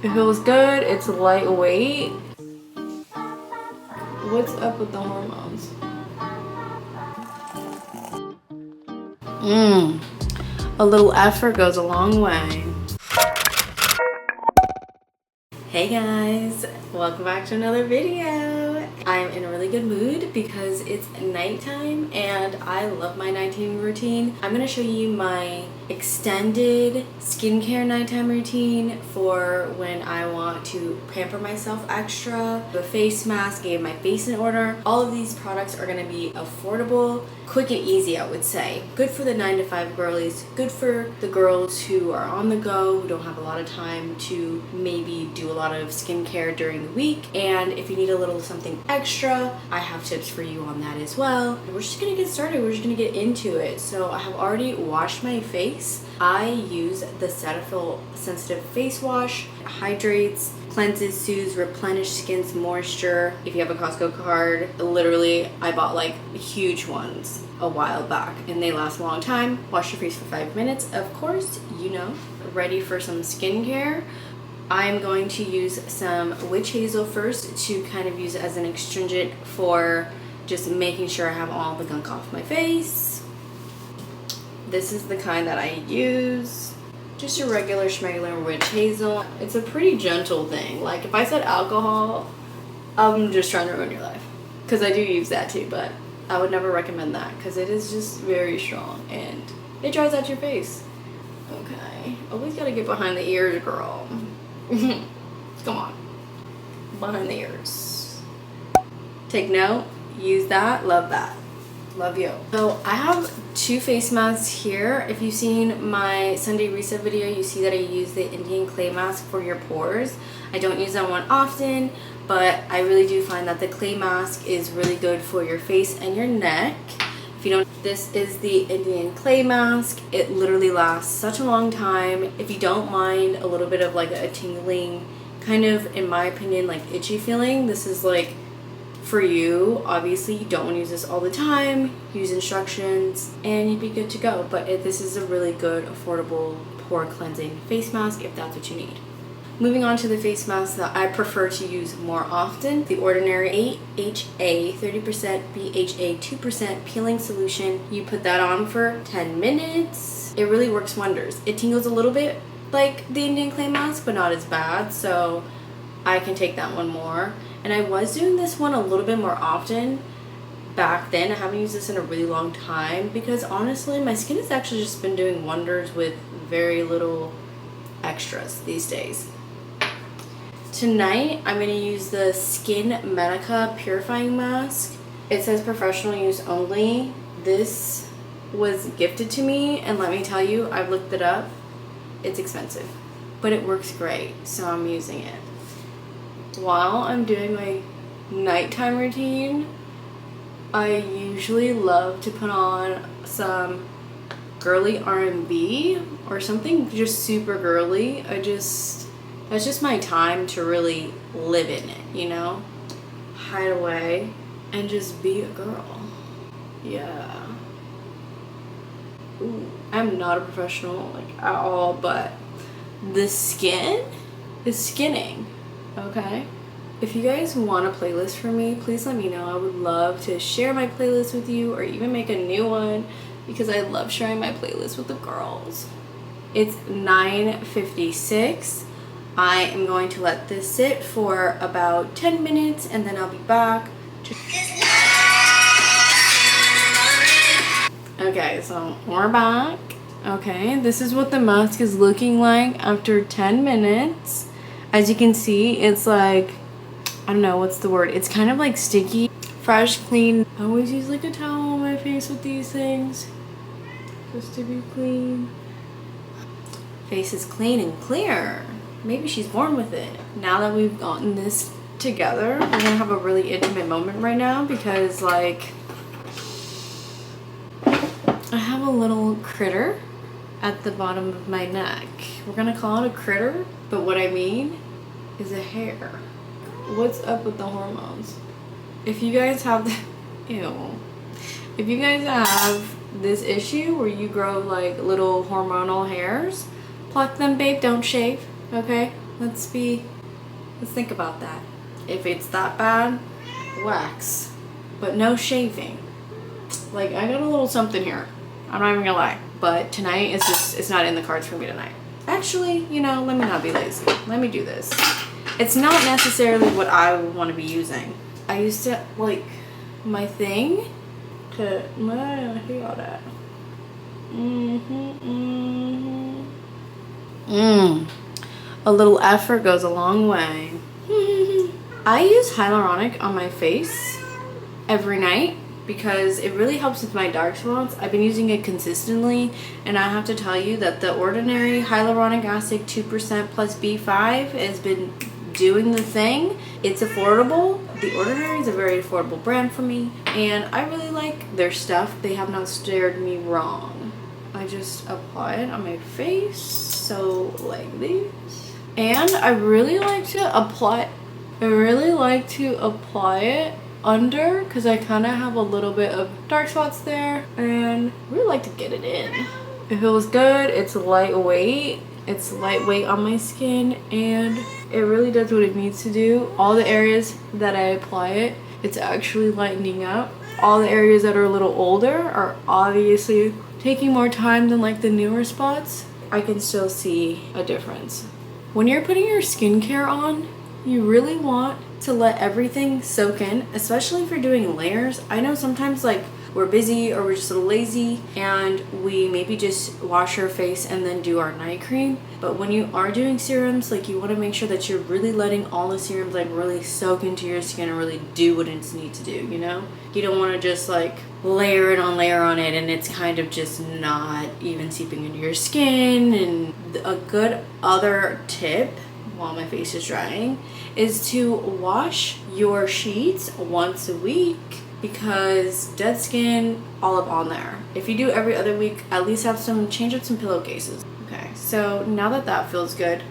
It feels good, it's lightweight. What's up with the hormones? A little effort goes a long way. Hey guys, welcome back to another video. I'm in a really good mood because it's nighttime and I love my nighttime routine. I'm gonna show you my extended skincare nighttime routine for when I want to pamper myself extra. The face mask, get my face in order. All of these products are gonna be affordable, quick and easy, I would say. Good for the 9 to 5 girlies, good for the girls who are on the go, who don't have a lot of time to maybe do a lot of skincare during the week. And if you need a little something extra, I have tips for you on that as well. We're just gonna get started, we're just gonna get into it. So I have already washed my face. I use the Cetaphil Sensitive Face Wash. It hydrates, cleanses, soothes, replenish skin's moisture. If you have a Costco card, literally I bought like huge ones a while back and they last a long time. Wash your face for 5 minutes, of course, you know. Ready for some skincare. I'm going to use some witch hazel first to kind of use it as an astringent for just making sure I have all the gunk off my face. This is the kind that I use. Just a regular schmegular witch hazel. It's a pretty gentle thing. Like if I said alcohol, I'm just trying to ruin your life. Because I do use that too, but I would never recommend that because it is just very strong and it dries out your face. Okay, always gotta get behind the ears, girl. Come on, behind the ears. Take note, use that, love that. Love you. So I have 2 face masks here. If you've seen my Sunday reset video, you see that I use the Indian clay mask for your pores. I don't use that one often, but I really do find that the clay mask is really good for your face and your neck. If you don't, this is the Indian clay mask. It literally lasts such a long time. If you don't mind a little bit of like a tingling, kind of, in my opinion, like itchy feeling, this is like for you. Obviously you don't want to use this all the time, use instructions and you'd be good to go, but this is a really good affordable pore cleansing face mask if that's what you need. Moving on to the face mask that I prefer to use more often, the Ordinary AHA 30% BHA 2% peeling solution. You put that on for 10 minutes. It really works wonders. It tingles a little bit like the Indian clay mask but not as bad, so I can take that one more. And I was doing this one a little bit more often back then. I haven't used this in a really long time because honestly my skin has actually just been doing wonders with very little extras these days. Tonight I'm going to use the Skin Medica Purifying Mask. It says professional use only. This was gifted to me and let me tell you, I've looked it up. It's expensive, but it works great, so I'm using it. While I'm doing my nighttime routine, I usually love to put on some girly R&B or something just super girly. That's just my time to really live in it, you know? Hide away and just be a girl. Yeah. Ooh, I'm not a professional like at all, but the skin is skinning. Okay, if you guys want a playlist for me, please let me know. I would love to share my playlist with you or even make a new one because I love sharing my playlist with the girls. It's 9:56. I am going to let this sit for about 10 minutes and then I'll be back. Okay, so we're back. Okay, this is what the mask is looking like after 10 minutes. As you can see, it's like, I don't know, what's the word? It's kind of like sticky, fresh, clean. I always use like a towel on my face with these things, just to be clean. Face is clean and clear. Maybe she's born with it. Now that we've gotten this together, we're gonna have a really intimate moment right now because like, I have a little critter at the bottom of my neck. We're gonna call it a critter, but what I mean is a hair. What's up with the hormones? If you guys have if you guys have this issue where you grow like little hormonal hairs, pluck them, babe, don't shave, okay? Let's think about that. If it's that bad, wax, but no shaving. Like, I got a little something here. I'm not even gonna lie. But tonight, it's not in the cards for me tonight. Actually, you know, let me not be lazy. Let me do this. It's not necessarily what I would want to be using. I used to, like, my thing to, I hear all that. A little effort goes a long way. I use hyaluronic on my face every night because it really helps with my dark spots. I've been using it consistently, and I have to tell you that the Ordinary hyaluronic acid 2% plus B5 has been doing the thing. It's affordable. The Ordinary is a very affordable brand for me, and I really like their stuff. They have not steered me wrong. I just apply it on my face, so like this. And I really like to apply it under, because I kind of have a little bit of dark spots there, and I really like to get it in. It feels good. It's lightweight. It's lightweight on my skin, and it really does what it needs to do. All the areas that I apply it, it's actually lightening up. All the areas that are a little older are obviously taking more time than like the newer spots. I can still see a difference. When you're putting your skincare on, you really want to let everything soak in, especially if you're doing layers. I know sometimes like we're busy or we're just a little lazy and we maybe just wash our face and then do our night cream. But when you are doing serums, like you want to make sure that you're really letting all the serums like really soak into your skin and really do what it needs to do, you know? You don't want to just like layer it and it's kind of just not even seeping into your skin. And a good other tip while my face is drying is to wash your sheets once a week, because dead skin all up on there. If you do every other week, at least change up some pillowcases. Okay, so now that feels good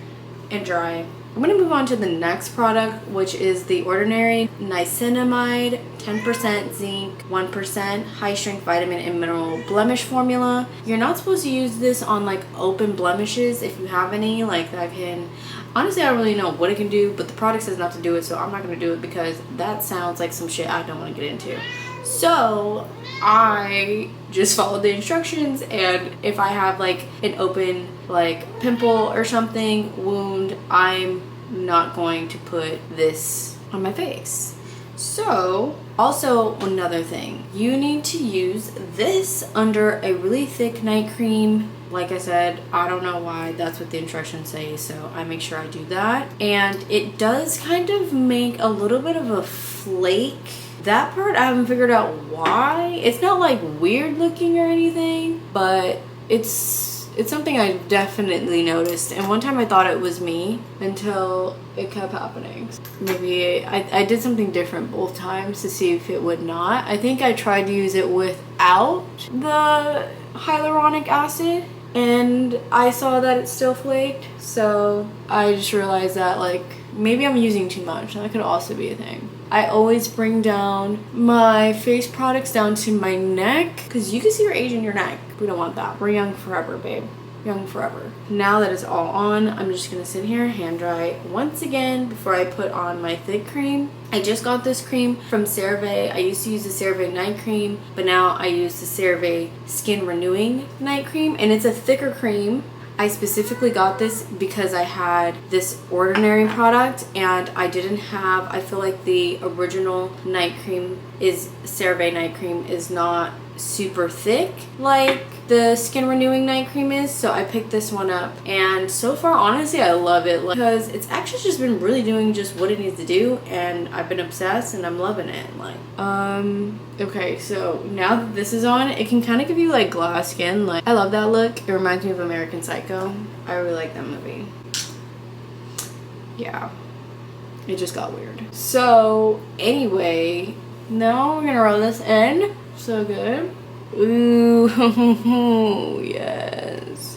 and dry, I'm gonna move on to the next product, which is the Ordinary Niacinamide 10% zinc 1% high strength vitamin and mineral blemish formula. You're not supposed to use this on like open blemishes if you have any. Like that can, honestly, I don't really know what it can do, but the product says not to do it, so I'm not gonna do it because that sounds like some shit I don't want to get into. So I just followed the instructions, and if I have like an open like pimple or something, wound, I'm not going to put this on my face. So also another thing, you need to use this under a really thick night cream. Like I said, I don't know why, that's what the instructions say, so I make sure I do that. And it does kind of make a little bit of a flake. That part I haven't figured out why. It's not like weird looking or anything, but it's something I definitely noticed. And one time I thought it was me until it kept happening. Maybe I did something different both times to see if it would not. I think I tried to use it without the hyaluronic acid, and I saw that it still flaked. So I just realized that like maybe I'm using too much. That could also be a thing. I always bring down my face products down to my neck, because you can see your age in your neck. We don't want that. We're young forever, babe. Young forever. Now that it's all on, I'm just gonna sit here, hand dry once again before I put on my thick cream. I just got this cream from CeraVe. I used to use the CeraVe night cream, but now I use the CeraVe skin renewing night cream, and it's a thicker cream. I specifically got this because I had this Ordinary product and I didn't have, I feel like the original night cream is, CeraVe night cream is not super thick like the skin renewing night cream is, so I picked this one up, and so far honestly I love it because it's actually just been really doing just what it needs to do, and I've been obsessed and I'm loving it. Like okay, so now that this is on, it can kind of give you like glass skin. Like I love that look. It reminds me of American Psycho. I really like that movie. Yeah, it just got weird. So anyway, now we're gonna roll this in. So good. Ooh, yes.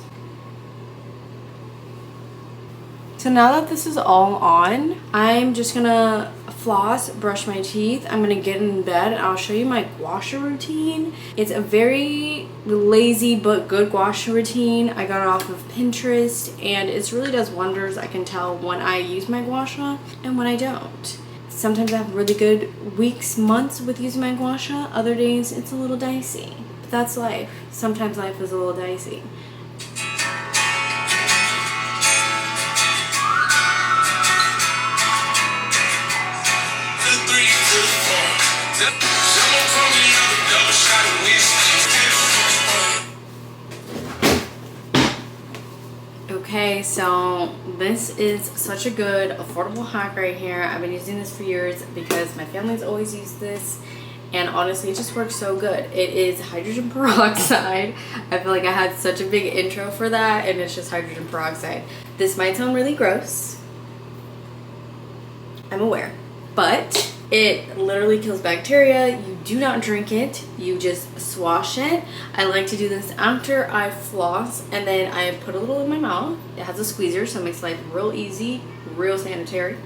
So now that this is all on, I'm just gonna floss, brush my teeth. I'm gonna get in bed and I'll show you my gua sha routine. It's a very lazy but good gua sha routine. I got it off of Pinterest and it really does wonders. I can tell when I use my gua sha and when I don't. Sometimes I have really good weeks, months with using my gua sha. Other days it's a little dicey. But that's life. Sometimes life is a little dicey. Okay, so this is such a good affordable hack right here. I've been using this for years because my family's always used this and honestly it just works so good. It is hydrogen peroxide. I feel like I had such a big intro for that and it's just hydrogen peroxide. This might sound really gross, I'm aware, but it literally kills bacteria. You do not drink it, you just swash it. I like to do this after I floss and then I put a little in my mouth. It has a squeezer so it makes life real easy, real sanitary.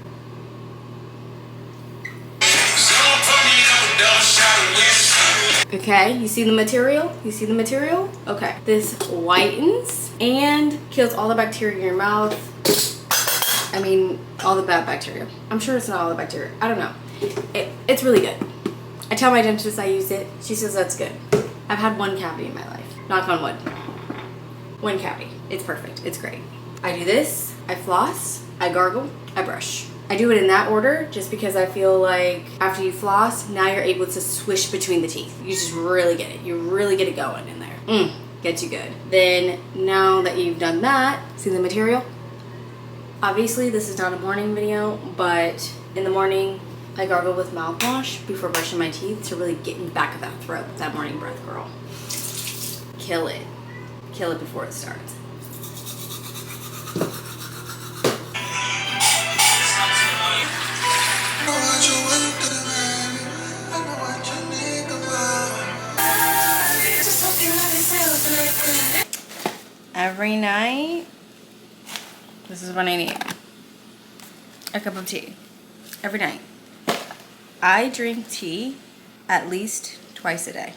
Okay, you see the material? You see the material? Okay, this whitens and kills all the bacteria in your mouth. I mean, all the bad bacteria. I'm sure it's not all the bacteria. I don't know. It's really good. I tell my dentist I use it. She says that's good. I've had one cavity in my life. Knock on wood. One cavity. It's perfect. It's great. I do this. I floss. I gargle. I brush. I do it in that order just because I feel like after you floss, now you're able to swish between the teeth. You just really get it. You really get it going in there. Gets you good. Then now that you've done that, see the material? Obviously this is not a morning video, but in the morning I gargle with mouthwash before brushing my teeth to really get in the back of that throat, that morning breath, girl. Kill it. Kill it before it starts. Every night, this is what I need. A cup of tea. Every night. I drink tea at least twice a day.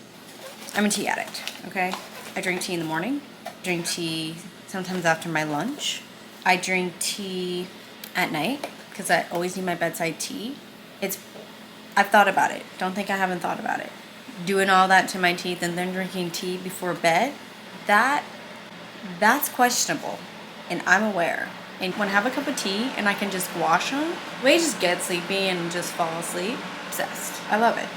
I'm a tea addict, okay? I drink tea in the morning. I drink tea sometimes after my lunch. I drink tea at night because I always need my bedside tea. I've thought about it. Don't think I haven't thought about it. Doing all that to my teeth and then drinking tea before bed, that's questionable, and I'm aware. And when I have a cup of tea and I can just wash them, I just get sleepy and just fall asleep. Obsessed. I love it.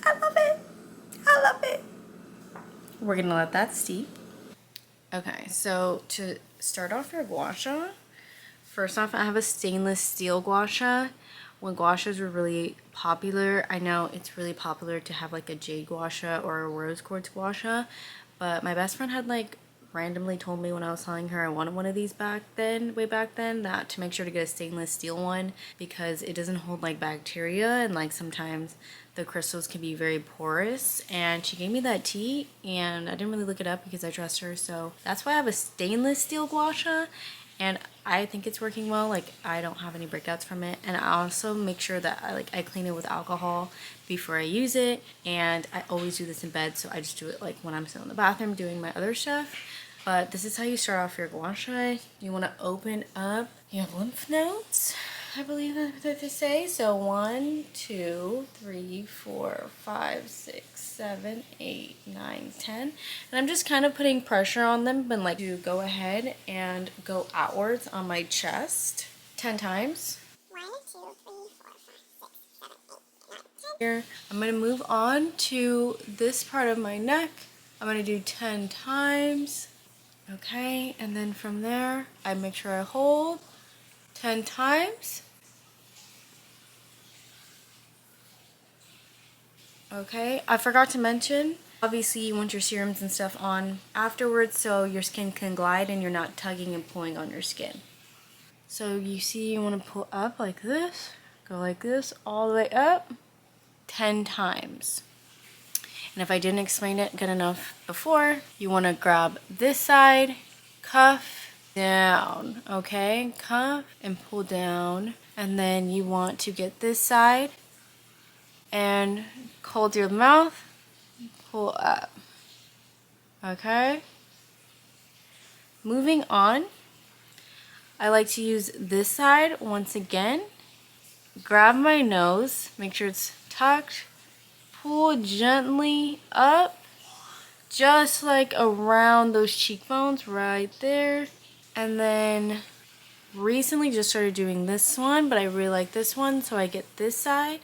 I love it. I love it. We're gonna let that steep. Okay, so to start off your gua sha, first off, I have a stainless steel gua sha. When gua shas were really popular, I know it's really popular to have like a jade gua sha or a rose quartz gua sha, but my best friend had like randomly told me when I was telling her I wanted one of these way back then, that to make sure to get a stainless steel one because it doesn't hold like bacteria and like sometimes the crystals can be very porous. And she gave me that tea and I didn't really look it up because I trust her, so that's why I have a stainless steel gua sha. And I think it's working well. Like, I don't have any breakouts from it. And I also make sure that I clean it with alcohol before I use it. And I always do this in bed, so I just do it like when I'm still in the bathroom doing my other stuff. But this is how you start off your gua sha. You want to open up your lymph nodes, I believe that's what they say. So 1, 2, 3, 4, 5, 6, 7, 8, 9, 10. And I'm just kind of putting pressure on them and like to go ahead and go outwards on my chest 10 times. 1, 2, 3, 4, 5, 6, 7, 8, 9, 10. Here, I'm going to move on to this part of my neck. I'm going to do 10 times. Okay, and then from there, I make sure I hold 10 times. Okay, I forgot to mention, obviously you want your serums and stuff on afterwards so your skin can glide and you're not tugging and pulling on your skin. So you see you want to pull up like this, go like this all the way up 10 times. And if I didn't explain it good enough before, you want to grab this side, cuff down, okay? Cuff and pull down. And then you want to get this side and hold your mouth, pull up, okay? Moving on, I like to use this side once again. Grab my nose, make sure it's tucked, pull gently up, just like around those cheekbones right there. And then recently just started doing this one, but I really like this one, so I get this side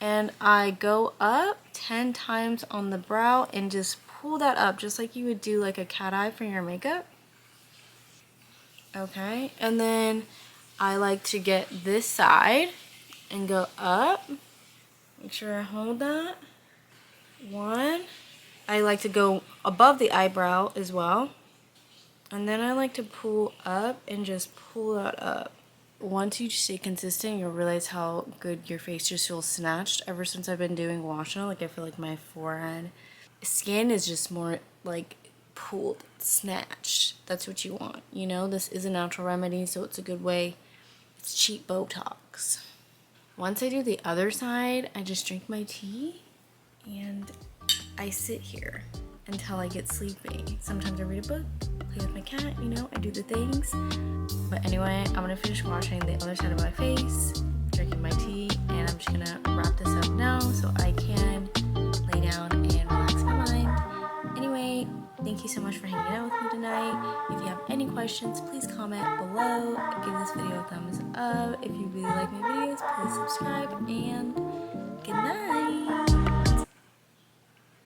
and I go up 10 times on the brow and just pull that up just like you would do like a cat eye for your makeup. Okay, and then I like to get this side and go up. Make sure I hold that. One. I like to go above the eyebrow as well. And then I like to pull up and just pull that up. Once you stay consistent, you'll realize how good your face just feels snatched. Ever since I've been doing wash on, like I feel like my forehead skin is just more like pulled, snatched. That's what you want, you know? This is a natural remedy, so it's a good way. It's cheap Botox. Once I do the other side, I just drink my tea and I sit here until I get sleepy. Sometimes I read a book, play with my cat, you know, I do the things. But anyway, I'm gonna finish washing the other side of my face, drinking my tea, and I'm just gonna wrap this up now so I can lay down and relax my mind. Anyway, thank you so much for hanging out with me tonight. If you have any questions, please comment below. Give this video a thumbs up. If you really like my videos, please subscribe, and good night.